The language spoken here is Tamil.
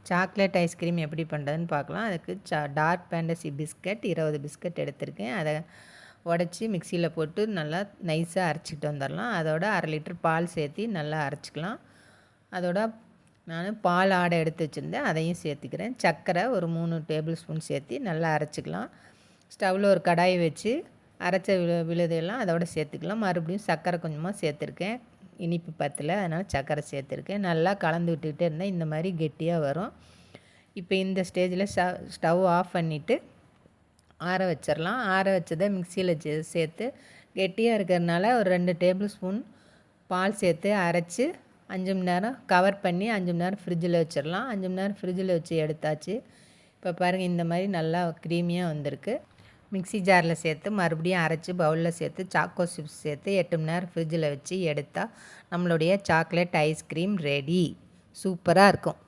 சாக்லேட் ஐஸ்கிரீம் எப்படி பண்ணுறதுன்னு பார்க்கலாம். அதுக்கு டார்க் ஃபேண்டசி பிஸ்கட் 20 பிஸ்கட் எடுத்திருக்கேன். அதை உடச்சி மிக்சியில் போட்டு நல்லா நைஸாக அரைச்சிட்டு வந்துடலாம். அதோட 1/2 லிட்டர் பால் சேர்த்து நல்லா அரைச்சிக்கலாம். அதோட நான் பால் ஆடை எடுத்து வச்சுருந்தேன், அதையும் சேர்த்துக்கிறேன். சர்க்கரை ஒரு 3 டேபிள் ஸ்பூன் சேர்த்து நல்லா அரைச்சிக்கலாம். ஸ்டவ்வில் ஒரு கடாயை வச்சு அரைச்ச விழுதையெல்லாம் அதோட சேர்த்துக்கலாம். மறுபடியும் சர்க்கரை கொஞ்சமாக சேர்த்துருக்கேன். இனிப்பு பத்தில், அதனால் சர்க்கரை சேர்த்துருக்கேன். நல்லா கலந்து விட்டுக்கிட்டே இருந்தால் இந்த மாதிரி கெட்டியாக வரும். இப்போ இந்த ஸ்டேஜில் ஸ்டவ் ஆஃப் பண்ணிவிட்டு ஆற வச்சிடலாம். ஆற வச்சதை மிக்சியில் சேர்த்து கெட்டியாக இருக்கிறதுனால ஒரு 2 டேபிள் ஸ்பூன் பால் சேர்த்து அரைச்சி 5 மணி நேரம் கவர் பண்ணி 5 மணி நேரம் ஃப்ரிட்ஜில் வச்சிடலாம். 5 மணி நேரம் ஃப்ரிட்ஜில் வச்சு எடுத்தாச்சு. இப்போ பாருங்கள், இந்த மாதிரி நல்லா க்ரீமியாக வந்திருக்கு. மிக்ஸி ஜாரில் சேர்த்து மறுபடியும் அரைச்சி பவுலில் சேர்த்து சாக்கோ சிப்ஸ் சேர்த்து 8 மணி நேரம் ஃப்ரிட்ஜில் வச்சு எடுத்தால் நம்மளுடைய சாக்லேட் ஐஸ்கிரீம் ரெடி. சூப்பராக இருக்கும்.